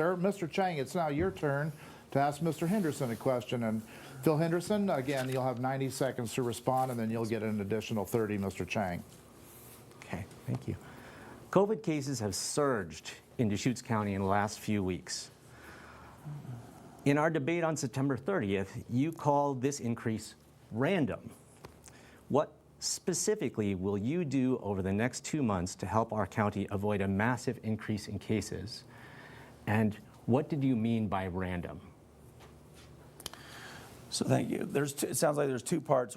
Sir, Mr. Chang, it's now your turn to ask Mr. Henderson a question. And Phil Henderson, again, you'll have 90 seconds to respond, and then you'll get an additional 30, Mr. Chang. Okay, thank you. COVID cases have surged in Deschutes County in the last few weeks. In our debate on September 30th, you called this increase random. What specifically will you do over the next 2 months to help our county avoid a massive increase in cases? And what did you mean by random? So thank you. It sounds like there's two parts.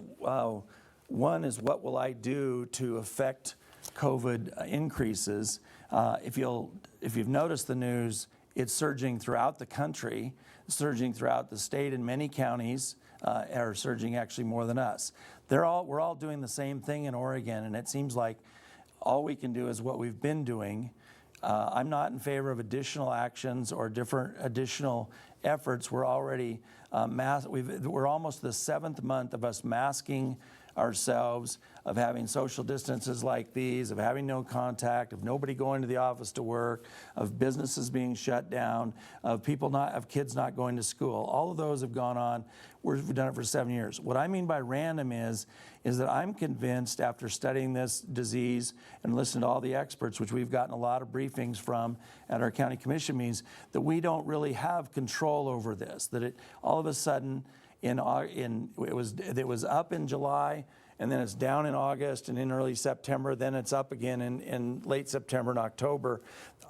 One is what will I do to affect COVID increases? If you've noticed the news, it's surging throughout the country, surging throughout the state, and many counties are surging actually more than us. We're all doing the same thing in Oregon, and it seems like all we can do is what we've been doing. I'm not in favor of additional actions or different additional efforts. We're already we're almost the 7th month of us masking ourselves, of having social distances like these, of having no contact, of nobody going to the office to work, of businesses being shut down, of kids not going to school. All of those have gone on. We've done it for 7 years. What I mean by random is that I'm convinced, after studying this disease and listening to all the experts, which we've gotten a lot of briefings from at our county commission meetings, that we don't really have control over this. That it all of a sudden it was up in July, and then it's down in August and in early September, then it's up again in late September and October.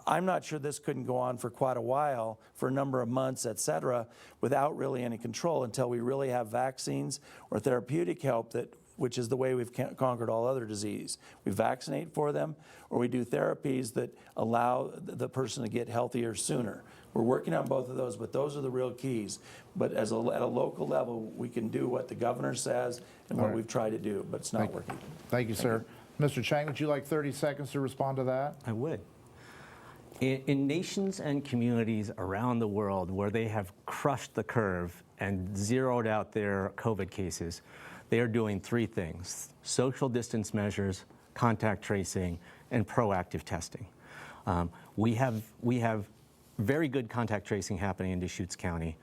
I'm not sure this couldn't go on for quite a while, for a number of months, et cetera, without really any control until we really have vaccines or therapeutic help, which is the way we've conquered all other disease. We vaccinate for them, or we do therapies that allow the person to get healthier sooner. We're working on both of those, but those are the real keys. But at a local level, we can do what the governor says and what we've tried to do, but it's not working. Thank you, sir. Mr. Chang, would you like 30 seconds to respond to that? I would. In nations and communities around the world where they have crushed the curve and zeroed out their COVID cases, they are doing 3 things: social distance measures, contact tracing, and proactive testing. We have very good contact tracing happening in Deschutes County.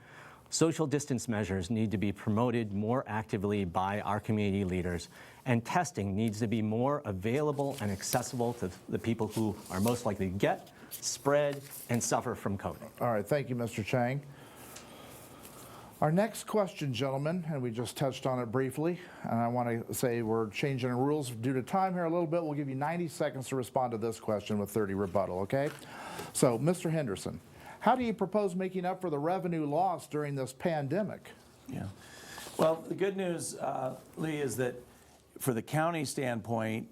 Social distance measures need to be promoted more actively by our community leaders, and testing needs to be more available and accessible to the people who are most likely to get, spread, and suffer from COVID. All right, thank you, Mr. Chang. Our next question, gentlemen, and we just touched on it briefly, and I want to say we're changing the rules due to time here a little bit. We'll give you 90 seconds to respond to this question with 30 rebuttal, okay? So, Mr. Henderson, how do you propose making up for the revenue lost during this pandemic? Yeah. Well, the good news, Lee, is that for the county standpoint,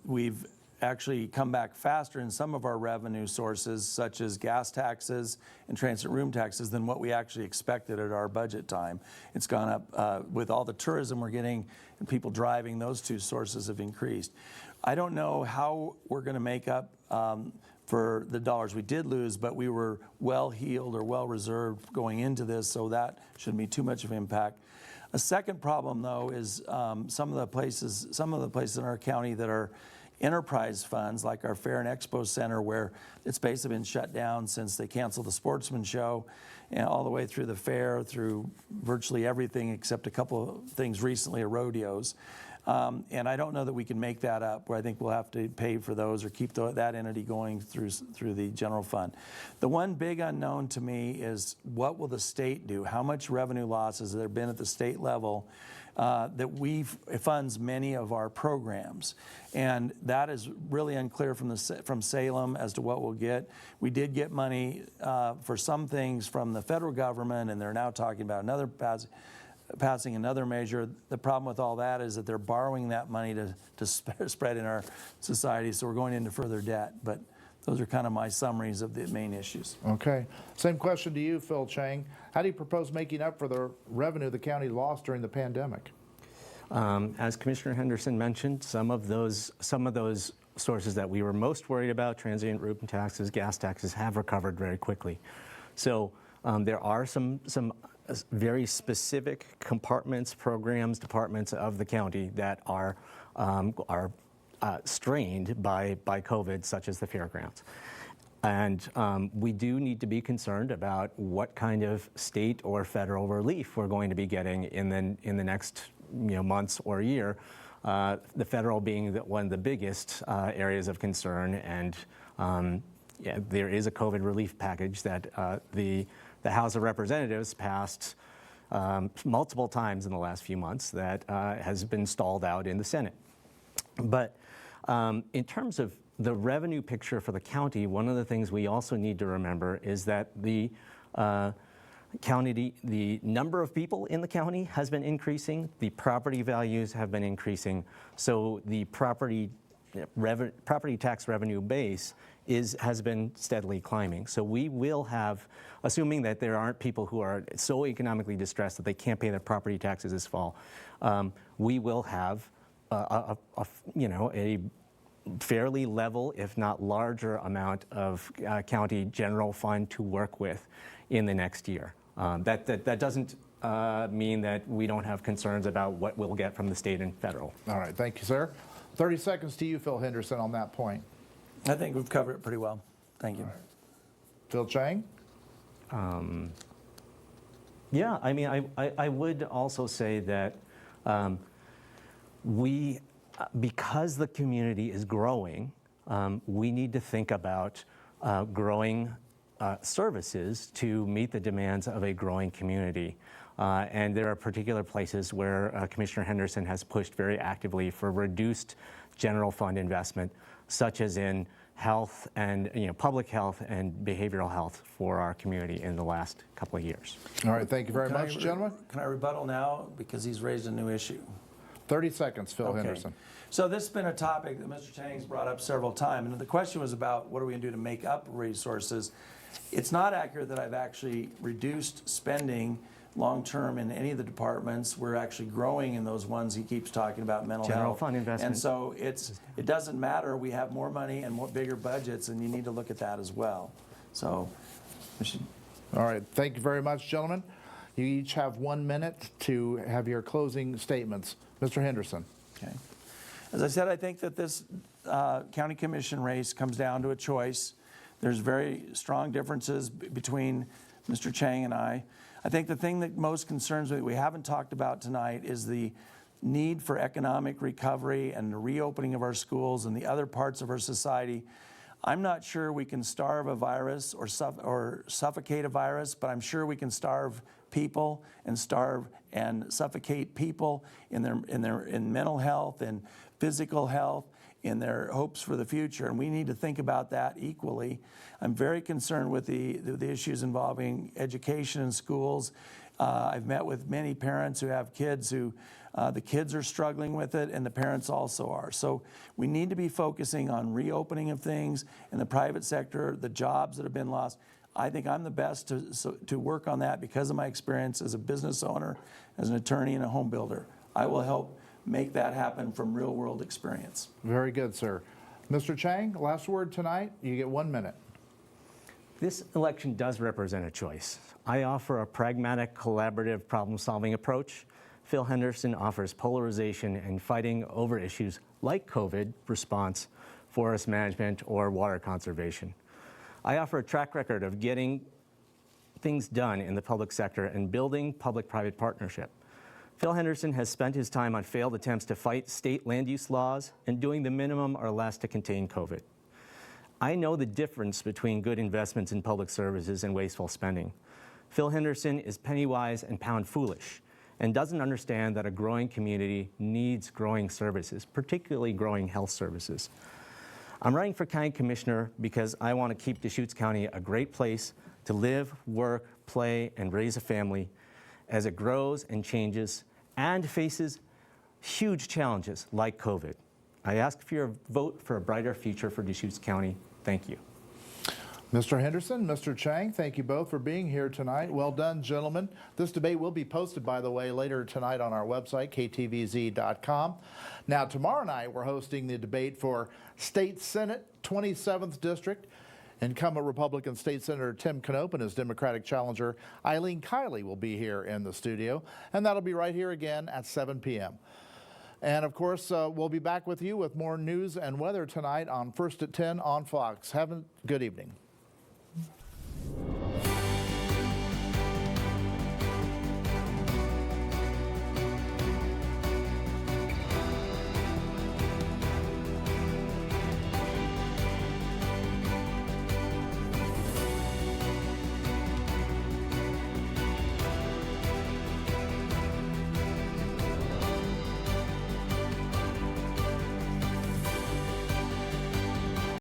we've actually come back faster in some of our revenue sources, such as gas taxes and transit room taxes, than what we actually expected at our budget time. It's gone up with all the tourism we're getting and people driving. Those 2 sources have increased. I don't know how we're going to make up for the dollars we did lose, but we were well heeled or well reserved going into this, so that shouldn't be too much of an impact. A second problem, though, is some of the places in our county that are enterprise funds, like our Fair and Expo Center, where it's basically been shut down since they canceled the Sportsman Show, and all the way through the fair, through virtually everything except a couple of things recently, rodeos. And I don't know that we can make that up, where I think we'll have to pay for those or keep that entity going through the general fund. The one big unknown to me is, what will the state do? How much revenue losses have there been at the state level that funds many of our programs? And that is really unclear from Salem as to what we'll get. We did get money for some things from the federal government, and they're now talking about passing another measure. The problem with all that is that they're borrowing that money to spread in our society, so we're going into further debt. But those are kind of my summaries of the main issues. Okay. Same question to you, Phil Chang. How do you propose making up for the revenue the county lost during the pandemic? As Commissioner Henderson mentioned, some of those sources that we were most worried about, transient room taxes, gas taxes, have recovered very quickly. So there are some very specific compartments, programs, departments of the county that are strained by COVID, such as the fairgrounds. And we do need to be concerned about what kind of state or federal relief we're going to be getting in the next months or year. The federal being one of the biggest areas of concern, and yeah, there is a COVID relief package that the House of Representatives passed multiple times in the last few months that has been stalled out in the Senate. But in terms of the revenue picture for the county, one of the things we also need to remember is that the number of people in the county has been increasing, the property values have been increasing, so the property tax revenue base has been steadily climbing. So we will have, assuming that there aren't people who are so economically distressed that they can't pay their property taxes this fall, we will have a fairly level, if not larger, amount of county general fund to work with in the next year. That doesn't mean that we don't have concerns about what we'll get from the state and federal. All right, thank you, sir. 30 seconds to you, Phil Henderson, on that point. I think we've covered it pretty well. Thank you. Right. Phil Chang? Yeah, I mean, I would also say that because the community is growing, we need to think about growing services to meet the demands of a growing community. And there are particular places where Commissioner Henderson has pushed very actively for reduced general fund investment, such as in health and public health and behavioral health for our community in the last couple of years. All right, thank you very much, gentlemen. Can I rebuttal now because he's raised a new issue? 30 seconds, Phil Henderson. So this has been a topic that Mr. Chang's brought up several times, and the question was about what are we going to do to make up resources. It's not accurate that I've actually reduced spending long-term in any of the departments. We're actually growing in those ones he keeps talking about, mental General health. fund investment. And so it doesn't matter. We have more money and bigger budgets, and you need to look at that as well. So we should. All right, thank you very much, gentlemen. You each have 1 minute to have your closing statements. Mr. Henderson. Okay. As I said, I think that this county commission race comes down to a choice. There's very strong differences between Mr. Chang and I. I think the thing that most concerns me that we haven't talked about tonight is the need for economic recovery and the reopening of our schools and the other parts of our society. I'm not sure we can starve a virus or suffocate a virus, but I'm sure we can starve people and suffocate people in mental health and physical health, in their hopes for the future, and we need to think about that equally. I'm very concerned with the issues involving education in schools. I've met with many parents who have kids who the kids are struggling with it, and the parents also are. So we need to be focusing on reopening of things in the private sector, the jobs that have been lost. I think I'm the best to work on that because of my experience as a business owner, as an attorney, and a home builder. I will help make that happen from real-world experience. Very good, sir. Mr. Chang, last word tonight. You get 1 minute. This election does represent a choice. I offer a pragmatic, collaborative, problem-solving approach. Phil Henderson offers polarization and fighting over issues like COVID response, forest management, or water conservation. I offer a track record of getting things done in the public sector and building public-private partnership. Phil Henderson has spent his time on failed attempts to fight state land use laws and doing the minimum or less to contain COVID. I know the difference between good investments in public services and wasteful spending. Phil Henderson is penny-wise and pound-foolish and doesn't understand that a growing community needs growing services, particularly growing health services. I'm running for county commissioner because I want to keep Deschutes County a great place to live, work, play, and raise a family as it grows and changes and faces huge challenges like COVID. I ask for your vote for a brighter future for Deschutes County. Thank you. Mr. Henderson, Mr. Chang, thank you both for being here tonight. Well done, gentlemen. This debate will be posted, by the way, later tonight on our website, ktvz.com. Now, tomorrow night, we're hosting the debate for State Senate, 27th District. Incumbent Republican State Senator Tim Knopp and his Democratic challenger Eileen Kiley will be here in the studio, and that'll be right here again at 7 p.m. And of course, we'll be back with you with more news and weather tonight on First at 10 on Fox. Have a good evening.